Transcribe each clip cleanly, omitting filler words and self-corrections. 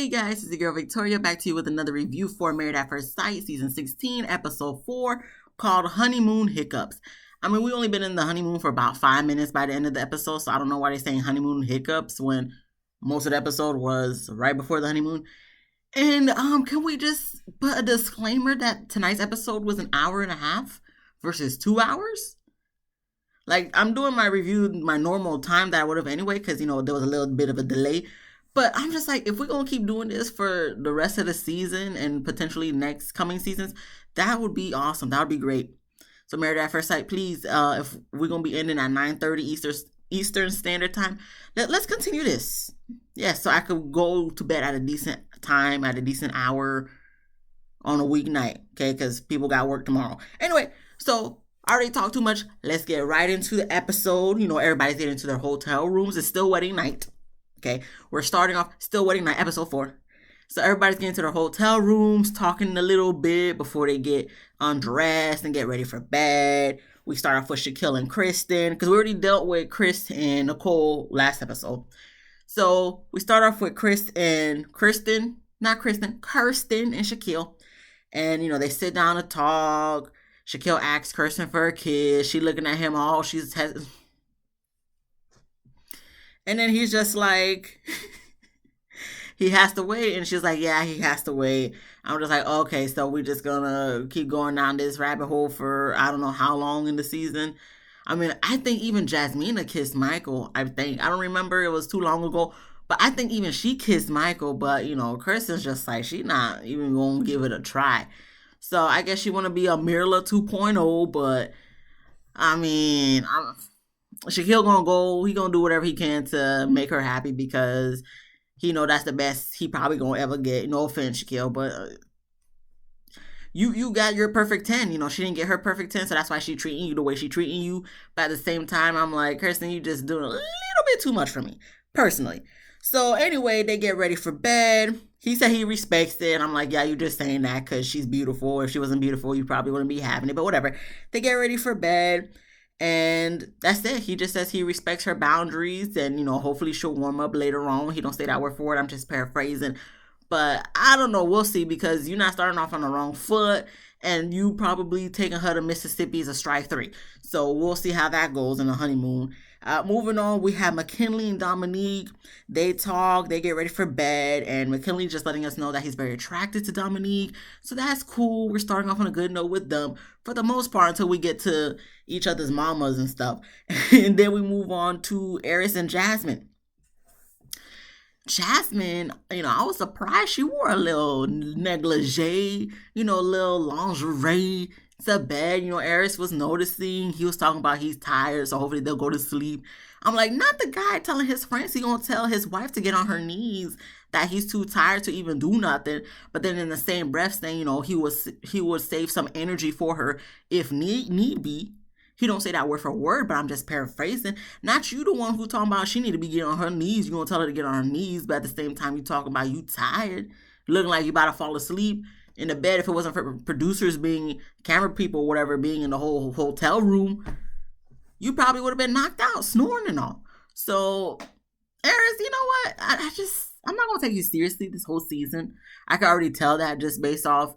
Hey guys, it's your girl Victoria back to you with another review for Married at First Sight, Season 16, Episode 4, called Honeymoon Hiccups. I mean, we only been in the honeymoon for about 5 minutes by the end of the episode, so I don't know why they're saying honeymoon hiccups when most of the episode was right before the honeymoon. And can we just put a disclaimer that tonight's episode was an hour and a half versus 2 hours? Like, I'm doing my review my normal time that I would have anyway, because, there was a little bit of a delay. But I'm just like, if we're going to keep doing this for the rest of the season and potentially next coming seasons, that would be awesome. That would be great. So Married at First Sight, please, if we're going to be ending at 9:30 Eastern Standard Time, let's continue this. Yeah, so I could go to bed at a decent time, at a decent hour on a weeknight, okay? Because people got work tomorrow. Anyway, so I already talked too much. Let's get right into the episode. Everybody's getting into their hotel rooms. It's still wedding night. Okay, we're starting off still wedding night, episode 4. So everybody's getting to their hotel rooms, talking a little bit before they get undressed and get ready for bed. We start off with Shaquille and Kristen, because we already dealt with Chris and Nicole last episode. So we start off with Kirsten and Shaquille. And, they sit down to talk. Shaquille asks Kirsten for a kiss. She looking at him all, and then he's just like, he has to wait. And she's like, yeah, he has to wait. I'm just like, okay, so we're just gonna keep going down this rabbit hole for I don't know how long in the season. I mean, I think even Jasmina kissed Michael. I don't remember, it was too long ago. But I think even she kissed Michael. But, Kirsten's just like, she not even gonna give it a try. So I guess she want to be a Mirla 2.0. But, I mean, Shaquille gonna go. He gonna do whatever he can to make her happy because he know that's the best he probably gonna ever get. No offense, Shaquille, but you got your perfect 10. She didn't get her perfect 10, so that's why she treating you the way she treating you. But at the same time, I'm like, Kirsten, you just doing a little bit too much for me, personally. So anyway, they get ready for bed. He said he respects it. I'm like, yeah, you just saying that because she's beautiful. If she wasn't beautiful, you probably wouldn't be having it. But whatever. They get ready for bed. And that's it. He just says he respects her boundaries and, hopefully she'll warm up later on. He don't say that word for word. I'm just paraphrasing. But I don't know. We'll see because you're not starting off on the wrong foot and you probably taking her to Mississippi is a strike 3. So we'll see how that goes in the honeymoon. Moving on, we have McKinley and Dominique. They talk, they get ready for bed, and McKinley just letting us know that he's very attracted to Dominique. So that's cool. We're starting off on a good note with them for the most part until we get to each other's mamas and stuff. And then we move on to Eris and Jasmine. Jasmine, I was surprised she wore a little negligee, a little lingerie to bed. Eris was noticing. He was talking about he's tired, so hopefully they'll go to sleep. I'm like, not the guy telling his friends he gonna tell his wife to get on her knees that he's too tired to even do nothing. But then in the same breath saying, he would save some energy for her if need be. He don't say that word for word, but I'm just paraphrasing. Not you the one who talking about she need to be getting on her knees. You gonna tell her to get on her knees, but at the same time you talking about you tired, looking like you about to fall asleep in the bed. If it wasn't for producers being, camera people, whatever, being in the whole hotel room, you probably would have been knocked out, snoring and all. So, Eris, you know what? I'm not gonna take you seriously this whole season. I can already tell that just based off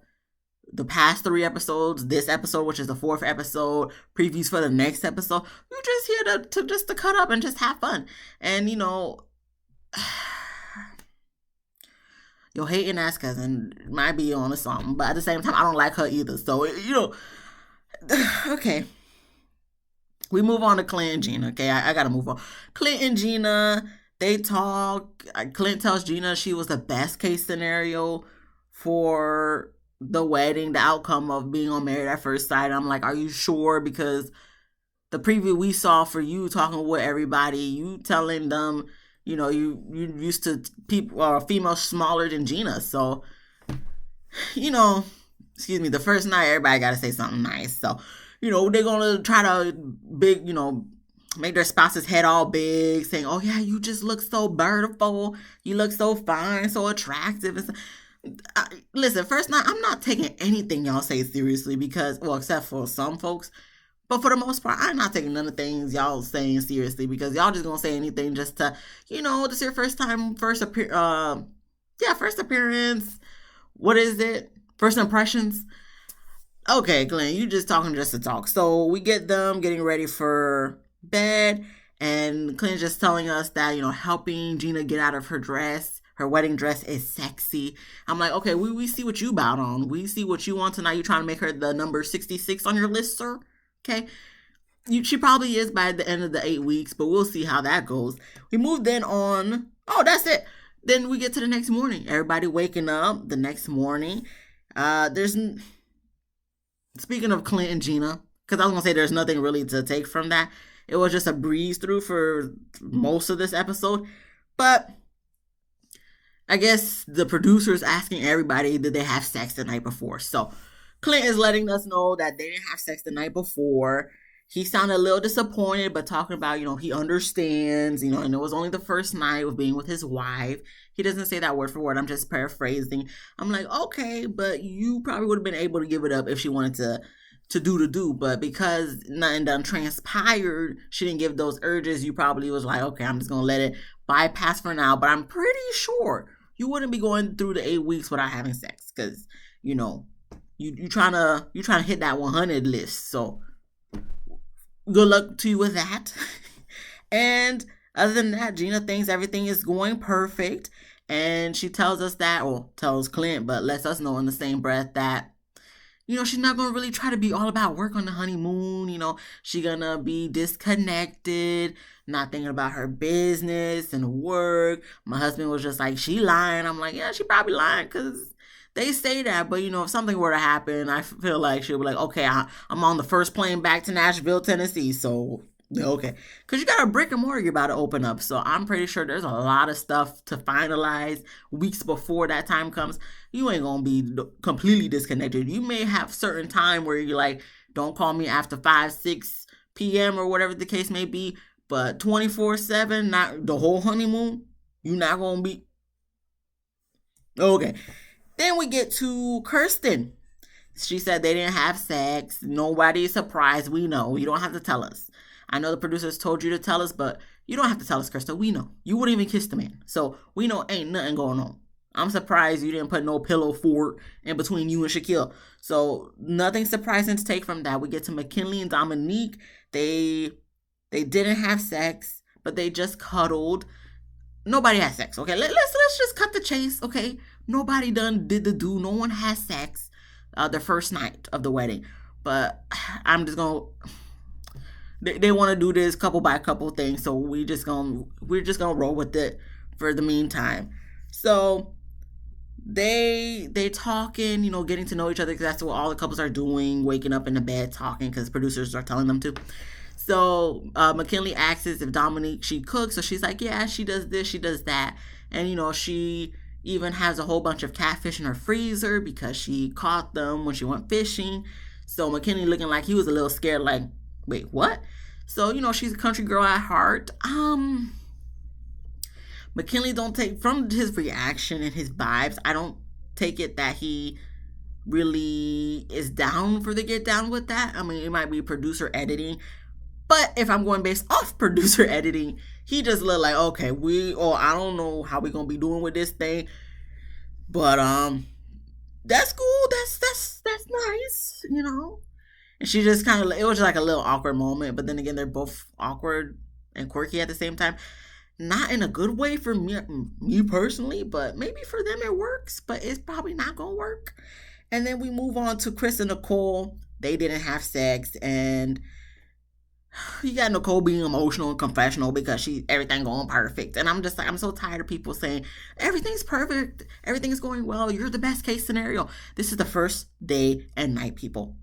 the past 3 episodes, this episode, which is the 4th episode, previews for the next episode. You're just here to cut up and just have fun. And, your hating ass cousin might be on to something, but at the same time, I don't like her either. So, okay. We move on to Clint and Gina. Okay, I gotta move on. Clint and Gina, they talk. Clint tells Gina she was the best case scenario for the wedding, the outcome of being on Married at First Sight. I'm like, are you sure? Because the preview we saw for you talking with everybody, you telling them, you used to people or females smaller than Gina. So, excuse me, the first night everybody got to say something nice. So, they're gonna try to make their spouse's head all big, saying, oh yeah, you just look so beautiful, you look so fine, so attractive. And listen, first night, I'm not taking anything y'all say seriously because, well, except for some folks, but for the most part, I'm not taking none of the things y'all saying seriously because y'all just gonna say anything just to, this is your first Yeah, first appearance. What is it? First impressions. Okay, Glenn, you just talking just to talk. So we get them getting ready for bed, and Clint's just telling us that, helping Gina get out of her dress, her wedding dress, is sexy. I'm like, okay, we see what you bout on. We see what you want tonight. You trying to make her the number 66 on your list, sir? Okay. She probably is by the end of the 8 weeks, but we'll see how that goes. We moved then on. Oh, that's it. Then we get to the next morning. Everybody waking up the next morning. There's Speaking of Clint and Gina, because I was gonna say there's nothing really to take from that. It was just a breeze through for most of this episode, but I guess the producer's asking everybody did they have sex the night before. So Clint is letting us know that they didn't have sex the night before. He sounded a little disappointed, but talking about, he understands, and it was only the first night of being with his wife. He doesn't say that word for word. I'm just paraphrasing. I'm like, okay, but you probably would have been able to give it up if she wanted to do, but because nothing done transpired, she didn't give those urges. You probably was like, okay, I'm just gonna let it bypass for now. But I'm pretty sure you wouldn't be going through the 8 weeks without having sex, because you trying to hit that 100 list. So good luck to you with that. And other than that, Gina thinks everything is going perfect. And she tells us that, or tells Clint, but lets us know in the same breath that, she's not going to really try to be all about work on the honeymoon. She's going to be disconnected, not thinking about her business and work. My husband was just like, she lying. I'm like, yeah, she probably lying, because they say that, but if something were to happen, I feel like she'll be like, okay, I'm on the first plane back to Nashville, Tennessee, so okay, because you got a brick and mortar you're about to open up, so I'm pretty sure there's a lot of stuff to finalize weeks before that time comes. You ain't gonna be completely disconnected. You may have certain time where you're like, don't call me after 5-6 p.m. or whatever the case may be, but 24/7, not the whole honeymoon, you're not gonna be okay. Then we get to Kirsten. She said they didn't have sex. Nobody is surprised. We know. You don't have to tell us. I know the producers told you to tell us, but you don't have to tell us, Kirsten. We know. You wouldn't even kiss the man. So we know ain't nothing going on. I'm surprised you didn't put no pillow fort in between you and Shaquille. So nothing surprising to take from that. We get to McKinley and Dominique. They didn't have sex, but they just cuddled. Nobody had sex. Okay, let's just cut the chase. Okay, nobody did the do. No one has sex the first night of the wedding. But I'm just gonna. They want to do this couple by couple thing, so we're just gonna roll with it for the meantime. So they talking, getting to know each other, because that's what all the couples are doing, waking up in the bed talking, because producers are telling them to. So McKinley asks if Dominique, she cooks. So she's like, yeah, she does this, she does that. And, she even has a whole bunch of catfish in her freezer because she caught them when she went fishing. So McKinley looking like he was a little scared, like, wait, what? So, she's a country girl at heart. McKinley don't take, from his reaction and his vibes, I don't take it that he really is down for the get down with that. I mean, it might be producer editing. But if I'm going based off producer editing, he just looked like, okay, I don't know how we gonna be doing with this thing, but that's cool. That's nice, And she just kind of, it was like a little awkward moment. But then again, they're both awkward and quirky at the same time. Not in a good way for me personally, but maybe for them it works. But it's probably not gonna work. And then we move on to Chris and Nicole. They didn't have sex, and you got Nicole being emotional and confessional because everything going perfect. And I'm just like, I'm so tired of people saying everything's perfect, everything's going well, you're the best case scenario. This is the first day and night, people.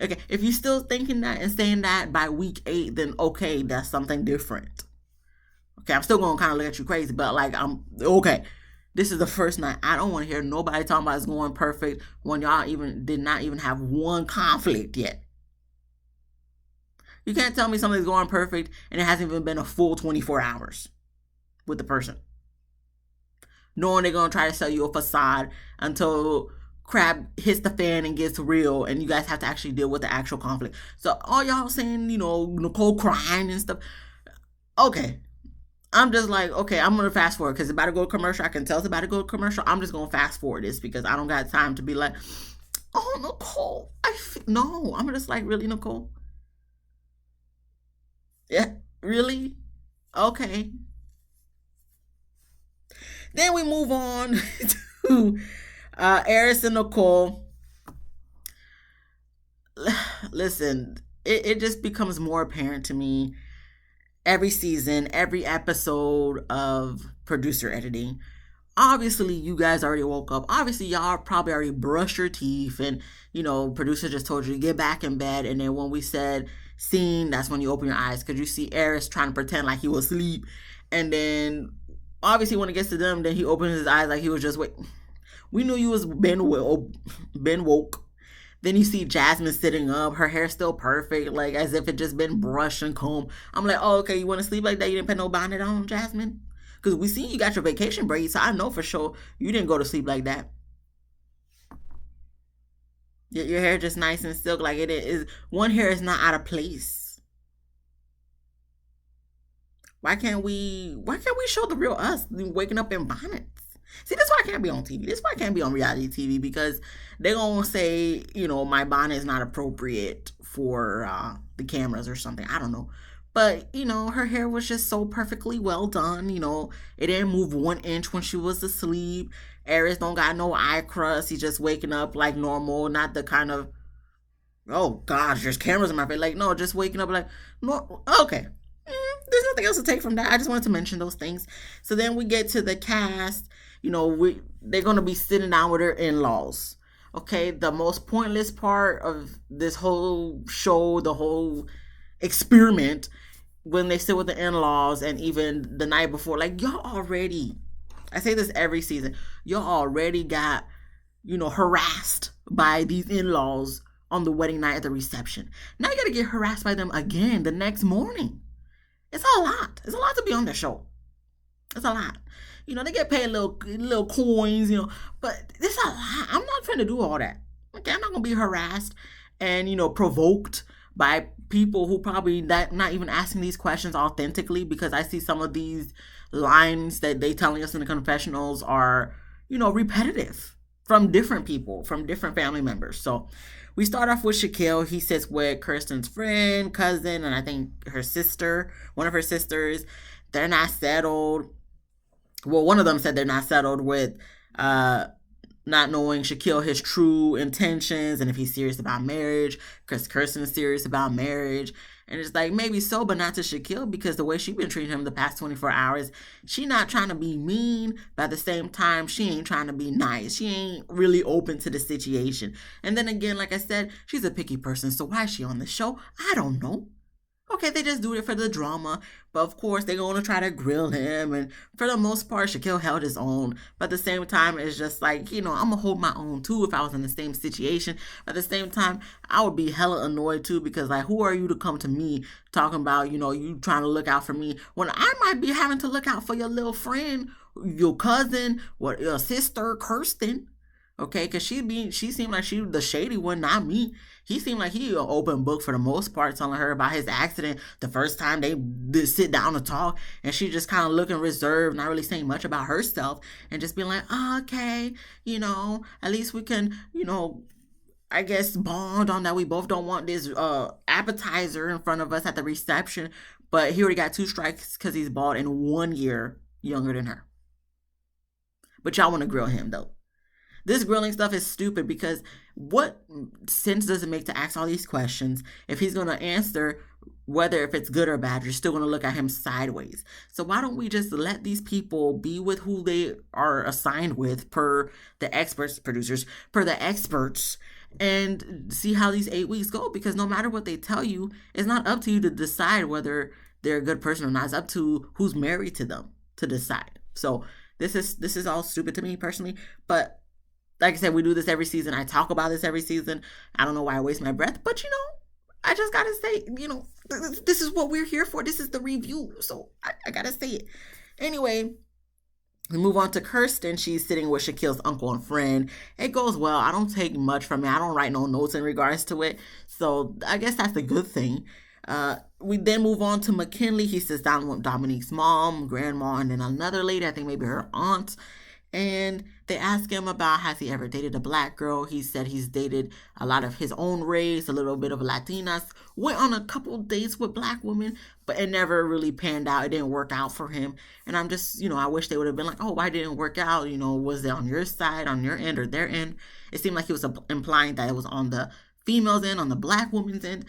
Okay, if you're still thinking that and saying that by week 8, then okay, that's something different. Okay, I'm still gonna kind of look at you crazy, but like, I'm okay. This is the first night. I don't want to hear nobody talking about it's going perfect when y'all did not even have one conflict yet. You can't tell me something's going perfect and it hasn't even been a full 24 hours with the person. Knowing they're going to try to sell you a facade until crap hits the fan and gets real and you guys have to actually deal with the actual conflict. So all y'all saying, Nicole crying and stuff. Okay. I'm just like, okay, I'm gonna fast forward because it's about to go to commercial. I can tell it's about to go to commercial. I'm just gonna fast forward this because I don't got time to be like, oh Nicole, no. I'm just like, really, Nicole? Yeah, really? Okay. Then we move on to Eris and Nicole. Listen, it just becomes more apparent to me every season, every episode of producer editing. Obviously, you guys already woke up. Obviously, y'all probably already brushed your teeth, and producer just told you to get back in bed. And then when we said scene, that's when you open your eyes because you see Eris trying to pretend like he was asleep, and then obviously when it gets to them, then he opens his eyes like he was just wait. We knew you was been woke. Then you see Jasmine sitting up, her hair still perfect, like as if it just been brushed and combed. I'm like, oh, okay, you want to sleep like that? You didn't put no bonnet on, Jasmine? Because we see you got your vacation braids, so I know for sure you didn't go to sleep like that. Your hair just nice and silk, like it is. One hair is not out of place. Why can't we show the real us waking up in bonnets? See, that's why I can't be on TV. This is why I can't be on reality TV because they're gonna say, my bonnet is not appropriate for the cameras or something. I don't know. But, her hair was just so perfectly well done. It didn't move 1 inch when she was asleep. Aries don't got no eye crust. He's just waking up like normal, not the kind of, oh gosh, there's cameras in my face. Like, no, just waking up like, no, okay. There's nothing else to take from that. I just wanted to mention those things. So then we get to the cast. They're gonna be sitting down with their in-laws. Okay, the most pointless part of this whole show, the whole experiment, when they sit with the in-laws, and even the night before, like y'all already. I say this every season. Y'all already got, harassed by these in-laws on the wedding night at the reception. Now you gotta get harassed by them again the next morning. It's a lot. It's a lot to be on the show. It's a lot. They get paid little coins, but it's a lot. I'm not trying to do all that. Okay, I'm not gonna be harassed and provoked by people who probably not even asking these questions authentically, because I see some of these lines that they telling us in the confessionals are, repetitive from different people, from different family members. So we start off with Shaquille. He sits with Kirsten's friend, cousin, and I think her sister, one of her sisters. They're not settled. Well, one of them said they're not settled with not knowing Shaquille his true intentions and if he's serious about marriage, because Kirsten is serious about marriage. And it's like, maybe so, but not to Shaquille, because the way she been treating him the past 24 hours, she not trying to be mean, but at the same time, she ain't trying to be nice. She ain't really open to the situation. And then again, like I said, she's a picky person, so why is she on the show? I don't know. Okay, they just do it for the drama, but of course they're going to try to grill him, and for the most part, Shaquille held his own. But at the same time, it's just like, I'm going to hold my own too if I was in the same situation. But at the same time, I would be hella annoyed too, because like, who are you to come to me talking about, you trying to look out for me when I might be having to look out for your little friend, your cousin, what, your sister, Kirsten. Okay, because she seemed like she the shady one, not me. He seemed like he an open book for the most part, telling her about his accident the first time they did sit down to talk, and she just kind of looking reserved, not really saying much about herself, and just being like, oh, okay, at least we can, I guess bond on that. We both don't want this appetizer in front of us at the reception, but he already got 2 strikes because he's bald and 1 year younger than her. But y'all want to grill him though. This grilling stuff is stupid because what sense does it make to ask all these questions if he's going to answer whether if it's good or bad, you're still going to look at him sideways. So why don't we just let these people be with who they are assigned with per the experts, producers, per the experts, and see how these 8 weeks go? Because no matter what they tell you, it's not up to you to decide whether they're a good person or not. It's up to who's married to them to decide. So this is all stupid to me personally, but like I said, we do this every season. I talk about this every season. I don't know why I waste my breath, but I just gotta say, this is what we're here for. This is the review, so I gotta say it. Anyway, we move on to Kirsten. She's sitting with Shaquille's uncle and friend. It goes well. I don't take much from it. I don't write no notes in regards to it, so I guess that's a good thing. We then move on to McKinley. He sits down with Dominique's mom, grandma, and then another lady, I think maybe her aunt. And they ask him about has he ever dated a black girl. He said he's dated a lot of his own race, a little bit of Latinas, went on a couple dates with black women, but it never really panned out. It didn't work out for him. And I'm just, I wish they would have been like, oh, why didn't it work out? Was it on your side, on your end, or their end? It seemed like he was implying that it was on the female's end, on the black woman's end.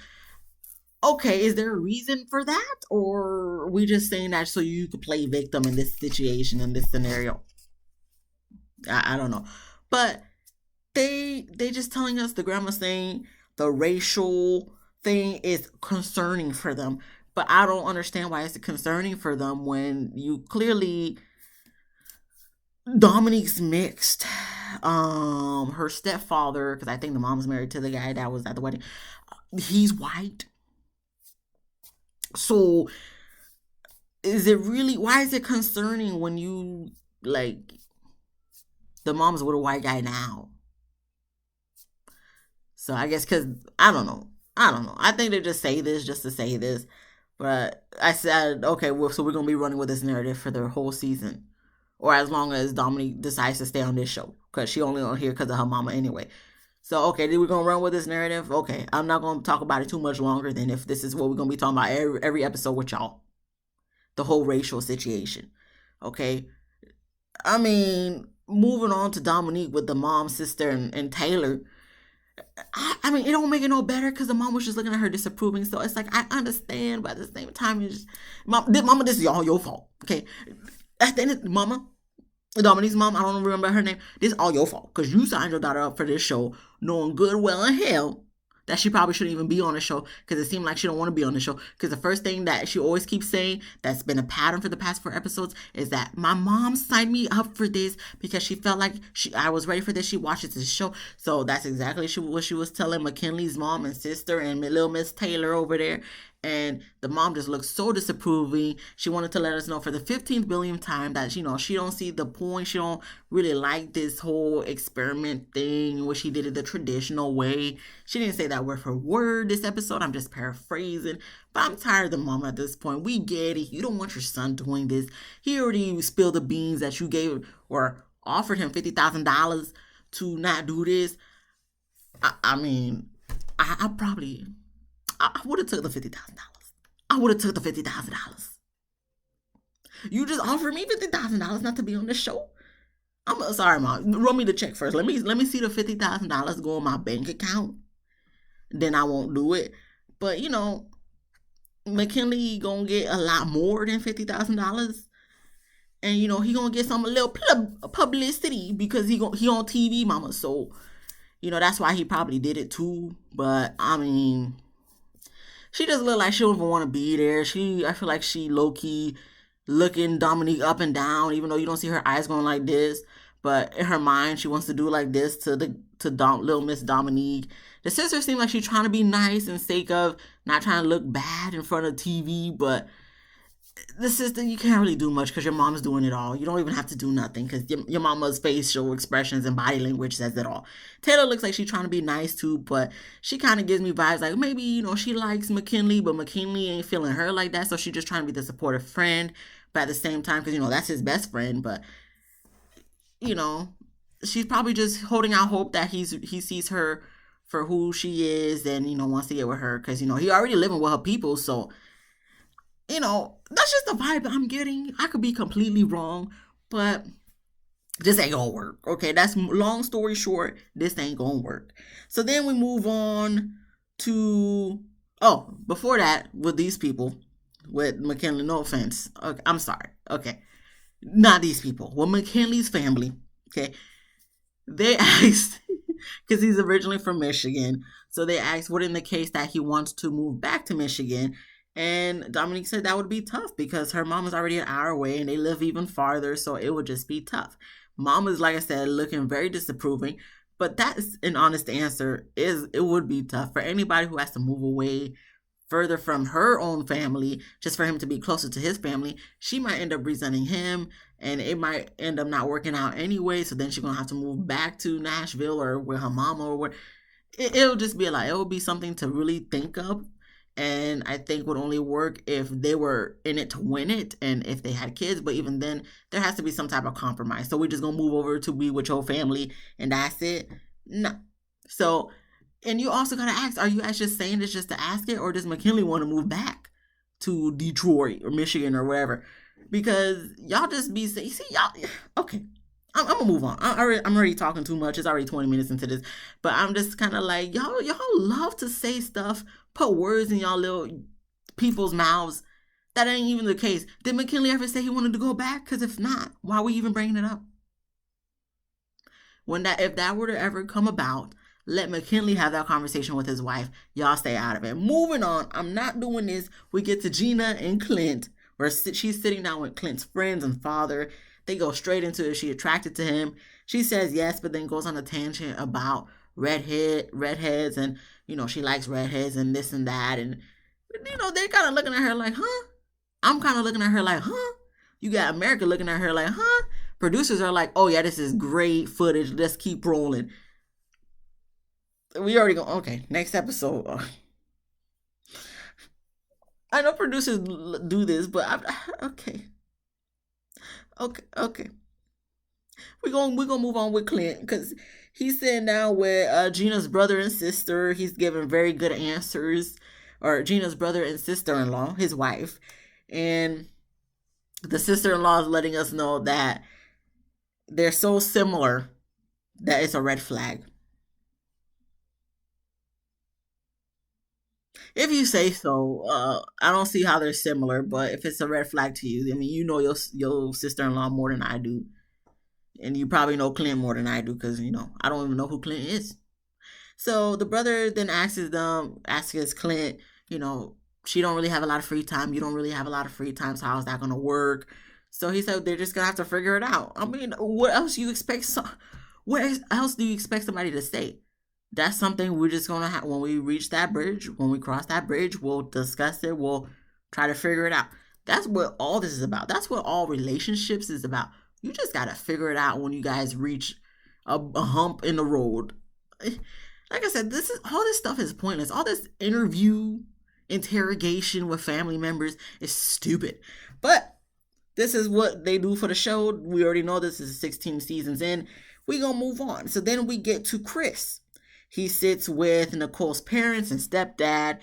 Okay, is there a reason for that? Or are we just saying that so you could play victim in this situation, in this scenario? I don't know. But they just telling us, the grandma saying the racial thing is concerning for them. But I don't understand why it's concerning for them when you clearly Dominique's mixed. Her stepfather, because I think the mom's married to the guy that was at the wedding, he's white. So is it really, why is it concerning when you like the mom's with a white guy now? So I guess because I don't know. I think they just say this just to say this. But I said, okay, well, so we're gonna be running with this narrative for the whole season, or as long as Dominique decides to stay on this show, because she only on here because of her mama anyway. So okay, we're gonna run with this narrative. Okay, I'm not gonna talk about it too much longer than if this is what we're gonna be talking about every episode with y'all. The whole racial situation. Okay, I mean, moving on to Dominique with the mom, sister, and Taylor. I mean, it don't make it no better because the mom was just looking at her disapproving. So it's like, I understand, but at the same time, it's just, mama, this is all your fault. Okay, at the end of mama, Dominique's mom, I don't remember her name. This is all your fault because you signed your daughter up for this show, knowing good, well, and hell that she probably shouldn't even be on the show because it seemed like she don't want to be on the show. Because the first thing that she always keeps saying, that's been a pattern for the past 4 episodes, is that my mom signed me up for this because she felt like I was ready for this. She watches this show. So that's exactly what she was telling McKinley's mom and sister and little Miss Taylor over there. And the mom just looked so disapproving. She wanted to let us know for the 15th billionth time that, she don't see the point. She don't really like this whole experiment thing where she did it the traditional way. She didn't say that word for word this episode. I'm just paraphrasing. But I'm tired of the mom at this point. We get it. You don't want your son doing this. He already spilled the beans that you gave or offered him $50,000 to not do this. I mean, I probably... I would have took the $50,000. I would have took the $50,000. You just offered me $50,000 not to be on the show. I'm sorry, Mom. Run me the check first. Let me see the $50,000 go on my bank account. Then I won't do it. But McKinley gonna get a lot more than $50,000, and he gonna get some little publicity because he on TV, Mama. So that's why he probably did it too. But I mean, she just look like she don't even want to be there. I feel like she low-key looking Dominique up and down, even though you don't see her eyes going like this. But in her mind, she wants to do like this to little Miss Dominique. The sister seems like she's trying to be nice and sake of not trying to look bad in front of TV. But the sister, you can't really do much because your mom's doing it all. You don't even have to do nothing because your mama's facial expressions and body language says it all. Taylor looks like she's trying to be nice too, but she kind of gives me vibes like maybe, she likes McKinley, but McKinley ain't feeling her like that. So she's just trying to be the supportive friend. But at the same time, because, that's his best friend. But, she's probably just holding out hope that he sees her for who she is and, wants to get with her. Because, he already living with her people. So, that's just the vibe I'm getting. I could be completely wrong, but this ain't gonna work. Okay, that's long story short. This ain't gonna work. So then we move on to, before that, with these people, with McKinley, no offense. Okay, I'm sorry. Okay, not these people. With McKinley's family, okay, they asked, because he's originally from Michigan, so they asked, what in the case that he wants to move back to Michigan? And Dominique said that would be tough because her mom is already an hour away and they live even farther, so it would just be tough. Mom is, like I said, looking very disapproving, but that's an honest answer. It would be tough for anybody who has to move away further from her own family just for him to be closer to his family. She might end up resenting him and it might end up not working out anyway, so then she's going to have to move back to Nashville or with her mama or what. It'll just be like, it will be something to really think of. and I think would only work if they were in it to win it and if they had kids. But even then, there has to be some type of compromise. So we're just gonna move over to be with your family and that's it. No. So, and you also gotta ask: are you guys just saying this just to ask it, or does McKinley want to move back to Detroit or Michigan or wherever? Because y'all just be saying, see, y'all. Okay, I'm gonna move on. I'm already talking too much. It's already 20 minutes into this, but I'm just kind of like y'all love to say stuff, put words in y'all little people's mouths. That ain't even the case. Did McKinley ever say he wanted to go back? Because if not, why are we even bringing it up? When that if that were to ever come about, let McKinley have that conversation with his wife. Y'all stay out of it. Moving on. I'm not doing this. We get to Gina and Clint, where she's sitting down with Clint's friends and father. They go straight into it. Is she attracted to him? She says yes, but then goes on a tangent about redheads, and she likes redheads and this and that, and they're kind of looking at her like, huh? I'm kind of looking at her like, huh? You got America looking at her like, huh? Producers are like, oh yeah, this is great footage. Let's keep rolling. We already go. Okay, next episode. I know producers do this, but okay, okay. We gonna move on with Clint because he's sitting down with Gina's brother and sister. He's giving very good answers, or Gina's brother and sister-in-law, his wife, and the sister-in-law is letting us know that they're so similar that it's a red flag. If you say so, I don't see how they're similar, but if it's a red flag to you, I mean, you know your sister-in-law more than I do, and you probably know Clint more than I do because I don't even know who Clint is. So the brother then asks Clint, she don't really have a lot of free time. You don't really have a lot of free time. So how is that gonna work? So he said they're just gonna have to figure it out. I mean, what else you expect? What else do you expect somebody to say? That's something we're just gonna have when we reach that bridge. When we cross that bridge, we'll discuss it. We'll try to figure it out. That's what all this is about. That's what all relationships is about. You just gotta figure it out when you guys reach a hump in the road. Like I said, all this stuff is pointless. All this interrogation with family members is stupid. But this is what they do for the show. We already know this is 16 seasons in. We gonna move on. So then we get to Chris. He sits with Nicole's parents and stepdad.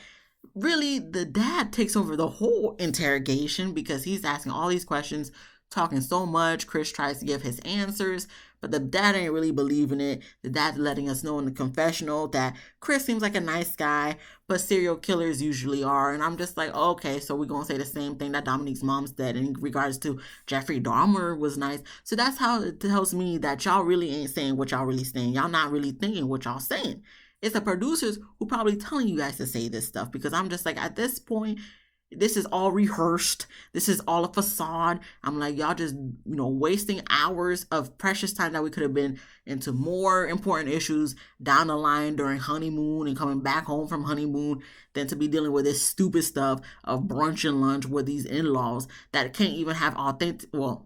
Really, the dad takes over the whole interrogation because he's asking all these questions, talking so much. Chris tries to give his answers, but the dad ain't really believing it. The dad's letting us know in the confessional that Chris seems like a nice guy, but serial killers usually are. And I'm just like, okay, so we're going to say the same thing that Dominique's mom said in regards to Jeffrey Dahmer was nice. So that's how it tells me that y'all really ain't saying what y'all really saying. Y'all not really thinking what y'all saying. It's the producers who probably telling you guys to say this stuff because I'm just like, at this point, this is all rehearsed. This is all a facade. I'm like, y'all just, wasting hours of precious time that we could have been into more important issues down the line during honeymoon and coming back home from honeymoon than to be dealing with this stupid stuff of brunch and lunch with these in-laws that can't even have authentic. Well,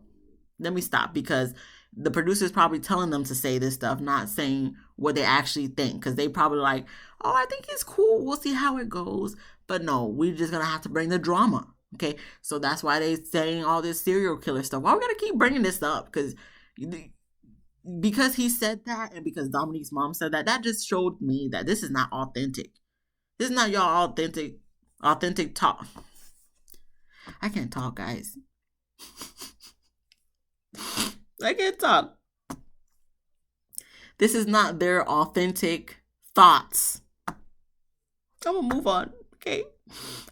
let me stop because the producer's probably telling them to say this stuff, not saying what they actually think because they probably like, oh, I think it's cool. We'll see how it goes. But no, we're just going to have to bring the drama. Okay. So that's why they're saying all this serial killer stuff. Why we got to keep bringing this up? Because he said that and because Dominique's mom said that, that just showed me that this is not authentic. This is not y'all authentic talk. I can't talk, guys. I can't talk. This is not their authentic thoughts. I'm going to move on. Okay,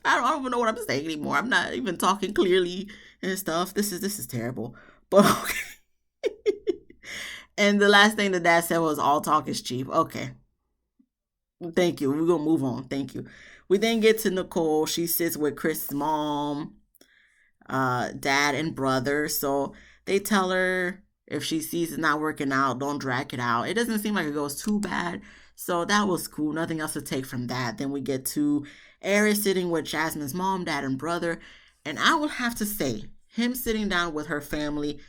I don't even know what I'm saying anymore. I'm not even talking clearly and stuff. This is terrible. But okay. And the last thing the dad said was all talk is cheap. Okay. Thank you. We're gonna move on. Thank you. We then get to Nicole. She sits with Chris' mom, dad, and brother. So they tell her if she sees it not working out, don't drag it out. It doesn't seem like it goes too bad. So that was cool. Nothing else to take from that. Then we get to Aries sitting with Jasmine's mom, dad, and brother. And I would have to say, him sitting down with her family,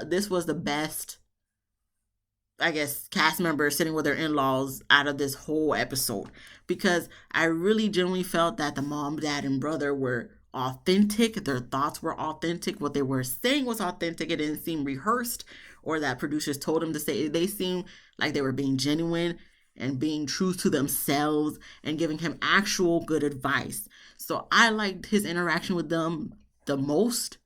this was the best I guess, cast members sitting with their in-laws out of this whole episode, because I really genuinely felt that the mom, dad, and brother were authentic. Their thoughts were authentic. What they were saying was authentic. It didn't seem rehearsed or that producers told them to say. They seemed like they were being genuine and being true to themselves and giving him actual good advice. So I liked his interaction with them the most.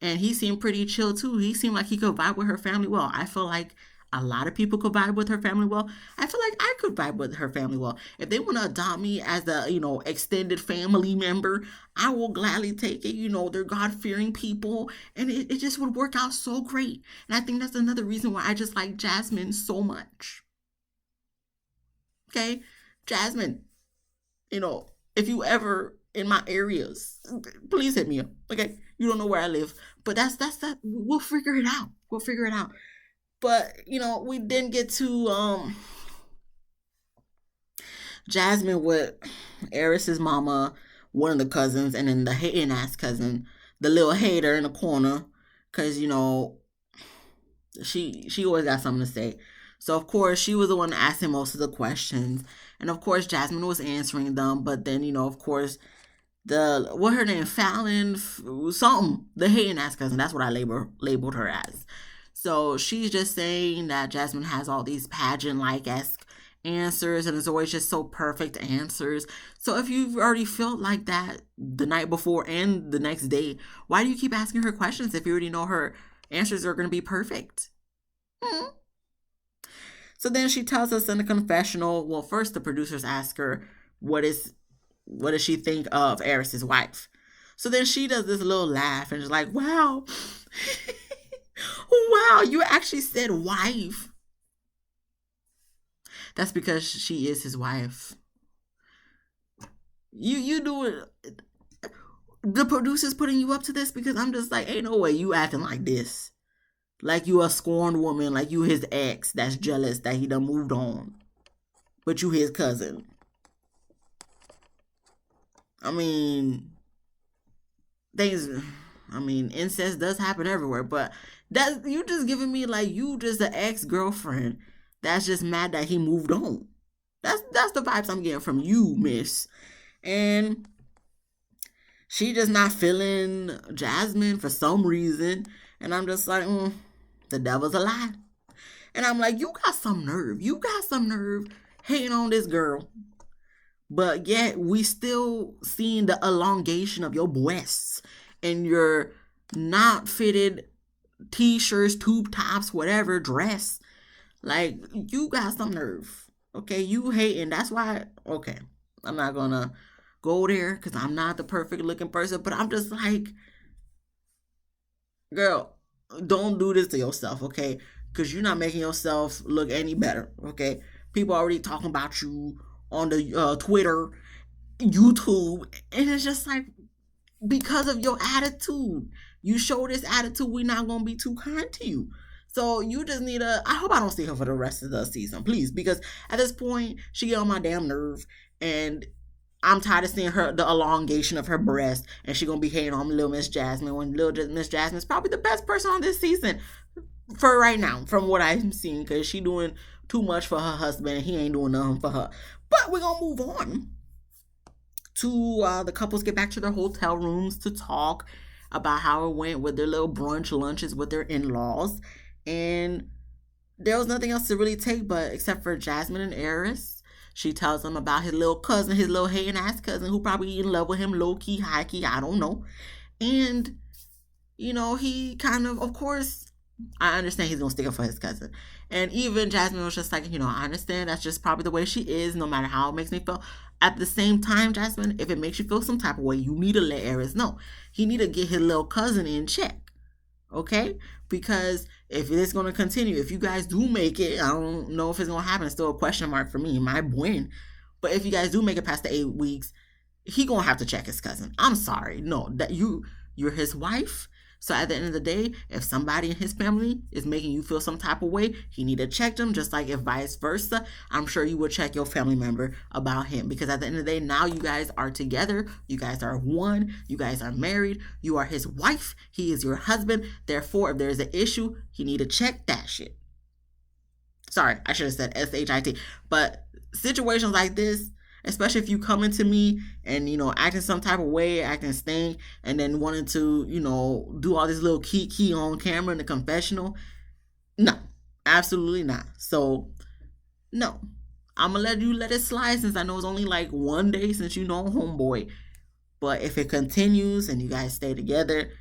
And he seemed pretty chill too. He seemed like he could vibe with her family well. I feel like a lot of people could vibe with her family well. I feel like I could vibe with her family well. If they want to adopt me as a, extended family member, I will gladly take it. They're God fearing people, and it just would work out so great. And I think that's another reason why I just like Jasmine so much. Okay? Jasmine, if you ever in my areas, please hit me up. Okay? You don't know where I live, but that's that. We'll figure it out. We'll figure it out. But we didn't get to Jasmine with Eris's mama, one of the cousins, and then the hating ass cousin, the little hater in the corner, because she always got something to say. So of course she was the one asking most of the questions, and of course Jasmine was answering them. But then of course what her name, Fallon something, the hating ass cousin, that's what I labeled her as. So she's just saying that Jasmine has all these pageant like esque answers, and it's always just so perfect answers. So if you've already felt like that the night before and the next day, why do you keep asking her questions if you already know her answers are going to be perfect? So then she tells us in the confessional, well, first the producers ask her, what does she think of Eris's wife? So then she does this little laugh and is like, wow, wow, you actually said wife. That's because she is his wife. You do it. The producers putting you up to this, because I'm just like, ain't no way you acting like this. Like you a scorned woman, like you his ex that's jealous that he done moved on. But you his cousin. I mean, incest does happen everywhere, but that you just giving me like you just an ex-girlfriend that's just mad that he moved on. That's the vibes I'm getting from you, miss. And she just not feeling Jasmine for some reason. And I'm just like, the devil's a lie. And I'm like, you got some nerve. You got some nerve hating on this girl. But yet we still seeing the elongation of your breasts and your not fitted t-shirts, tube tops, whatever, dress. Like, you got some nerve. Okay, you hating. That's why, okay, I'm not gonna go there because I'm not the perfect looking person, but I'm just like, girl, don't do this to yourself, okay? Because you're not making yourself look any better, okay? People already talking about you on the Twitter, YouTube, and it's just like, because of your attitude. You show this attitude, we're not gonna be too kind to you. So you just need I hope I don't see her for the rest of the season, please, because at this point she get on my damn nerve, and I'm tired of seeing her, the elongation of her breast, and she gonna be hating on little Miss Jasmine when little Miss Jasmine is probably the best person on this season for right now, from what I'm seeing, because she doing too much for her husband and he ain't doing nothing for her. But we're gonna move on to the couples get back to their hotel rooms to talk about how it went with their little brunch lunches with their in-laws. And there was nothing else to really take but except for Jasmine and Eris. She tells them about his little cousin, his little hating ass cousin, who probably in love with him, low key, high key, I don't know. And he kind of course, I understand he's gonna stick up for his cousin. And even Jasmine was just like, I understand that's just probably the way she is, no matter how it makes me feel. At the same time, Jasmine, if it makes you feel some type of way, you need to let Eris know. He need to get his little cousin in check. Okay? Because if it's going to continue, if you guys do make it, I don't know if it's going to happen. It's still a question mark for me. My win. But if you guys do make it past the 8 weeks, he going to have to check his cousin. I'm sorry. No, that you're his wife. So at the end of the day, if somebody in his family is making you feel some type of way, he need to check them, just like if vice versa. I'm sure you would check your family member about him, because at the end of the day, now you guys are together. You guys are one. You guys are married. You are his wife. He is your husband. Therefore, if there's an issue, he need to check that shit. Sorry, I should have said SHIT. But situations like this, especially if you come into me and, acting some type of way, acting stink, and then wanting to, do all this little key on camera in the confessional, no, absolutely not. So, no. I'm gonna let you let it slide since I know it's only like one day since you know homeboy. But if it continues and you guys stay together,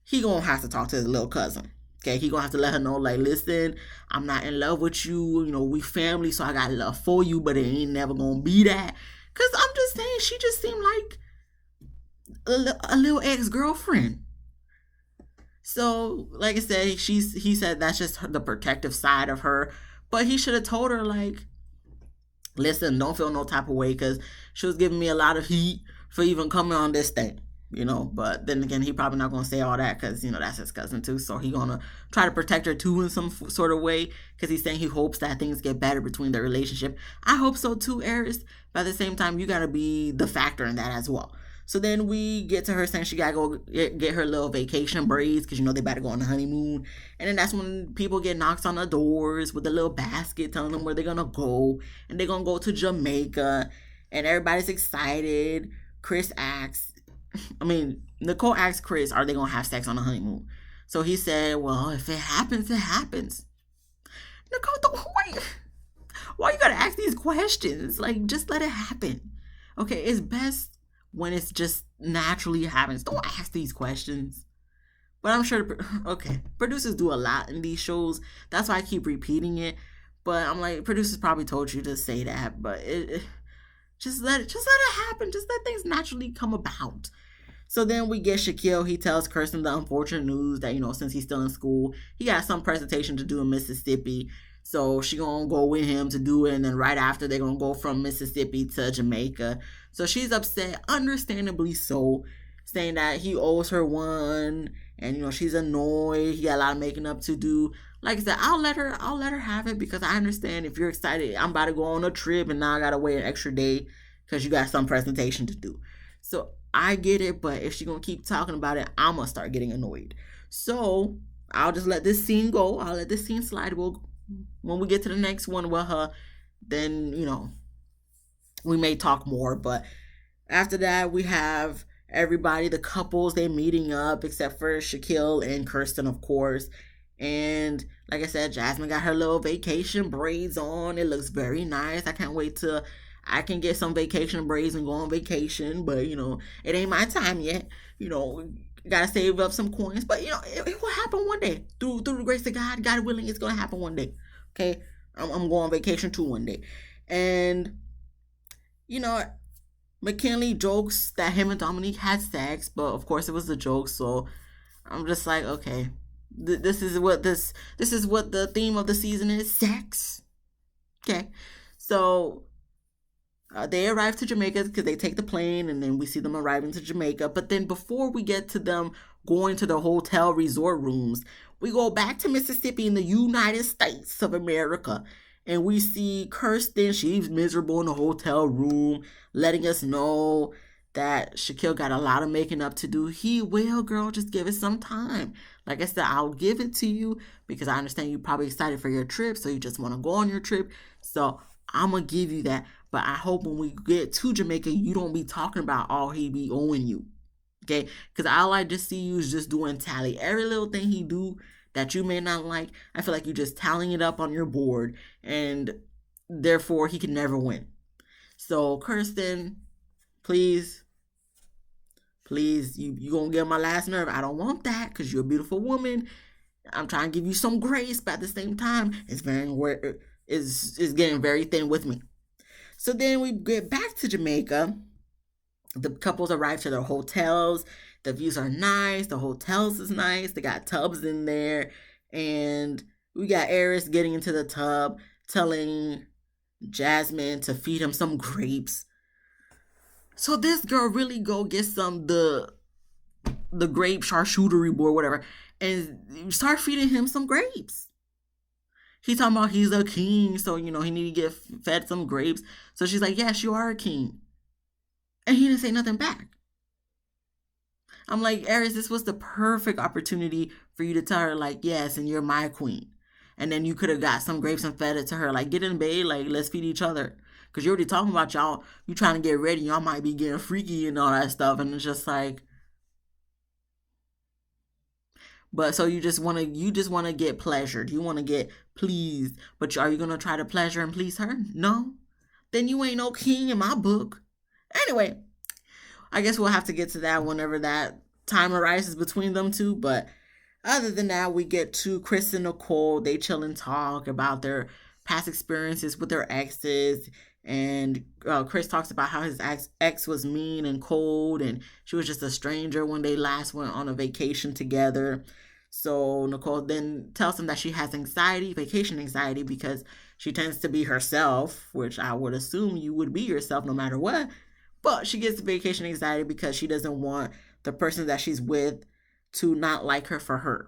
he gonna have to talk to his little cousin. Okay, he gonna have to let her know, like, listen, I'm not in love with you. We family, so I got love for you, but it ain't never gonna be that. Cause I'm just saying, she just seemed like a little ex-girlfriend. So, like I said, he said that's just the protective side of her. But he should have told her, like, listen, don't feel no type of way, because she was giving me a lot of heat for even coming on this thing. But then again, he probably not gonna say all that because that's his cousin too. So he gonna try to protect her too in some sort of way because he's saying he hopes that things get better between their relationship. I hope so too, Eris. But at the same time, you gotta be the factor in that as well. So then we get to her saying she gotta go get her little vacation braids because they about to go on the honeymoon. And then that's when people get knocks on the doors with a little basket telling them where they're gonna go, and they're gonna go to Jamaica, and everybody's excited. Chris asks, Nicole asked Chris, are they going to have sex on the honeymoon? So he said, well, if it happens, it happens. Nicole, why you got to ask these questions? Like, just let it happen. Okay, it's best when it's just naturally happens. Don't ask these questions. But I'm sure, producers do a lot in these shows. That's why I keep repeating it. But I'm like, producers probably told you to say that, but just let it happen. Just let things naturally come about. So then we get Shaquille. He tells Kirsten the unfortunate news that, since he's still in school, he got some presentation to do in Mississippi. So she gonna go with him to do it, and then right after they're gonna go from Mississippi to Jamaica. So she's upset, understandably so, saying that he owes her one, and she's annoyed. He got a lot of making up to do. Like I said, I'll let her have it because I understand if you're excited. I'm about to go on a trip and now I gotta wait an extra day because you got some presentation to do. So I get it, but if she's gonna keep talking about it, I'm gonna start getting annoyed. So I'll just let this scene go. I'll let this scene slide. When we get to the next one with her, then we may talk more. But after that, we have everybody, the couples, they're meeting up except for Shaquille and Kirsten, of course. And like I said, Jasmine got her little vacation braids on. It looks very nice. I can't wait till I can get some vacation braids and go on vacation. But, it ain't my time yet. Gotta save up some coins. But, it will happen one day. Through the grace of God, God willing, it's going to happen one day. Okay? I'm going on vacation too one day. And, McKinley jokes that him and Dominique had sex. But, of course, it was a joke. So, I'm just like, okay. This is what the theme of the season is: sex. Okay, so they arrive to Jamaica because they take the plane, and then we see them arriving to Jamaica. But then before we get to them going to the hotel resort rooms, we go back to Mississippi in the United States of America, and we see Kirsten. She's miserable in the hotel room, letting us know that Shaquille got a lot of making up to do. He will, girl, just give it some time. Like I said, I'll give it to you because I understand you're probably excited for your trip, so you just want to go on your trip. So I'm going to give you that. But I hope when we get to Jamaica, you don't be talking about all he be owing you. Okay? Because all I just see you is just doing tally. Every little thing he do that you may not like, I feel like you're just tallying it up on your board, and therefore he can never win. So Kirsten, please, you gonna get on my last nerve. I don't want that because you're a beautiful woman. I'm trying to give you some grace, but at the same time, it's getting very thin with me. So then we get back to Jamaica. The couples arrive to their hotels. The views are nice. The hotels is nice. They got tubs in there. And we got Eris getting into the tub, telling Jasmine to feed him some grapes. So this girl really go get the grape charcuterie board, whatever, and start feeding him some grapes. He talking about he's a king, so he need to get fed some grapes. So she's like, yes, you are a king. And he didn't say nothing back. I'm like, Eris, this was the perfect opportunity for you to tell her, like, yes, and you're my queen. And then you could have got some grapes and fed it to her. Like, get in bed, like, let's feed each other. Because you're already talking about y'all, you trying to get ready, y'all might be getting freaky and all that stuff. And it's just like, but so you just want to get pleasured. You want to get pleased. But are you going to try to pleasure and please her? No. Then you ain't no king in my book. Anyway, I guess we'll have to get to that whenever that time arises between them two. But other than that, we get to Chris and Nicole. They chill and talk about their past experiences with their exes. And Chris talks about how his ex was mean and cold, and she was just a stranger when they last went on a vacation together. So Nicole then tells him that she has anxiety, vacation anxiety, because she tends to be herself, which I would assume you would be yourself no matter what. But she gets vacation anxiety because she doesn't want the person that she's with to not like her for her.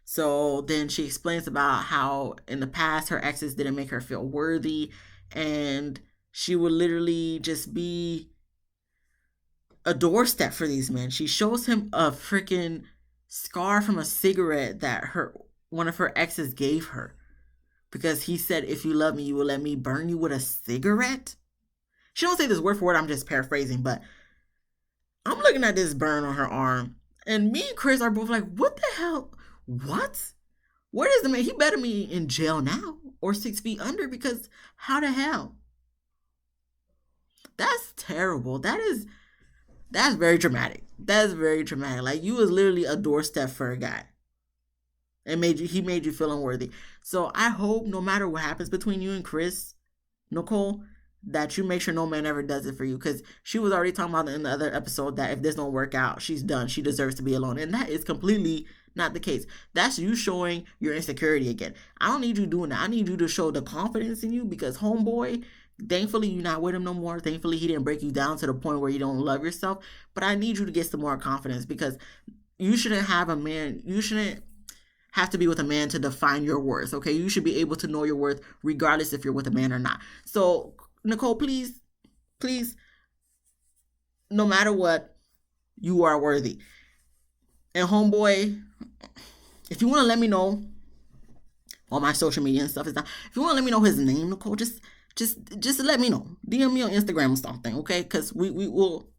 So then she explains about how in the past her exes didn't make her feel worthy, and she would literally just be a doorstep for these men. She shows him a freaking scar from a cigarette that one of her exes gave her, because he said, if you love me, you will let me burn you with a cigarette. She don't say this word for word, I'm just paraphrasing, but I'm looking at this burn on her arm, and me and Chris are both like, what the hell? What? Where is the man? He better be in jail now or 6 feet under, because how the hell? That's terrible. That's very dramatic. That's very dramatic. Like, you was literally a doorstep for a guy. He made you feel unworthy. So I hope no matter what happens between you and Chris, Nicole, that you make sure no man ever does it for you. Because she was already talking about in the other episode that if this don't work out, she's done. She deserves to be alone. And that is completely not the case. That's you showing your insecurity again. I don't need you doing that. I need you to show the confidence in you, because homeboy, thankfully you're not with him no more. Thankfully he didn't break you down to the point where you don't love yourself. But I need you to get some more confidence, because you shouldn't have to be with a man to define your worth, okay? You should be able to know your worth regardless if you're with a man or not. So, Nicole, please, no matter what, you are worthy. And homeboy, if you want to let me know on my social media and stuff, if you want to let me know his name, Nicole, just let me know. DM me on Instagram or something, okay? Because we will.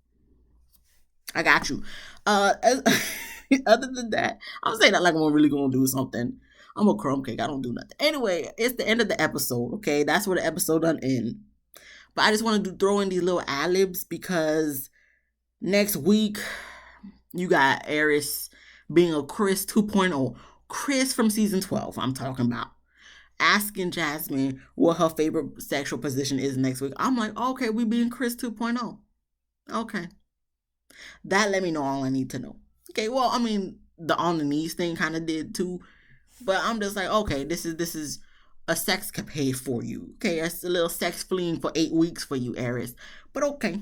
I got you. Other than that, I'm saying that like I'm really gonna do something. I'm a crumb cake. I don't do nothing. Anyway, it's the end of the episode. Okay, that's where the episode done end. But I just want to throw in these little ad-libs, because next week you got Aries being a Chris 2.0. Chris from season 12, I'm talking about, asking Jasmine what her favorite sexual position is next week. I'm like, okay, we being Chris 2.0. Okay. That let me know all I need to know. Okay, well, I mean, the on the knees thing kind of did too. But I'm just like, okay, this is a sexcapade for you. Okay, it's a little sex fleeing for 8 weeks for you, Aries. But okay,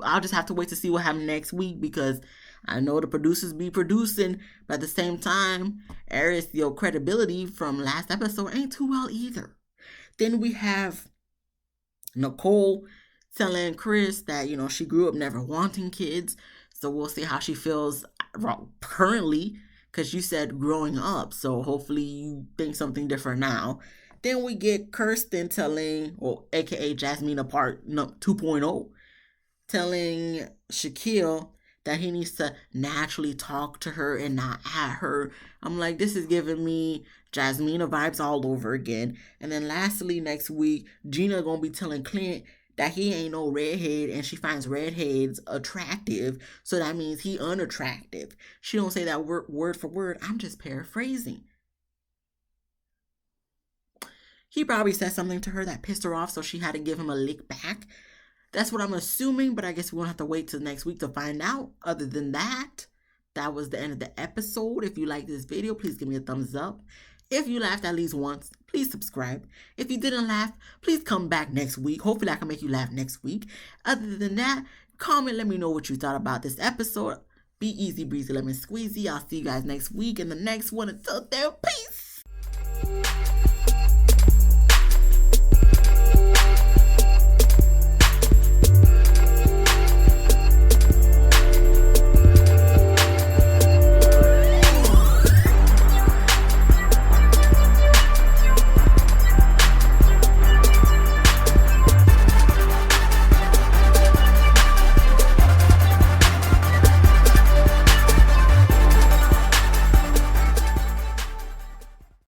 I'll just have to wait to see what happens next week, because I know the producers be producing, but at the same time, Aries, your credibility from last episode ain't too well either. Then we have Nicole telling Chris that, she grew up never wanting kids. So we'll see how she feels currently, because you said growing up. So hopefully you think something different now. Then we get Kirsten telling, or aka Jasmine Apart 2.0, telling Shaquille that he needs to naturally talk to her and not at her. I'm like, this is giving me Jasmine vibes all over again. And then lastly, next week, Gina gonna be telling Clint that he ain't no redhead, and she finds redheads attractive, so that means he unattractive. She don't say that word for word. I'm just paraphrasing. He probably said something to her that pissed her off, so she had to give him a lick back. That's what I'm assuming, but I guess we'll have to wait till next week to find out. Other than that, that was the end of the episode. If you like this video, please give me a thumbs up. If you laughed at least once, please subscribe. If you didn't laugh, please come back next week. Hopefully I can make you laugh next week. Other than that, comment, let me know what you thought about this episode. Be easy, breezy, lemon squeezy. I'll see you guys next week in the next one. Until then, peace.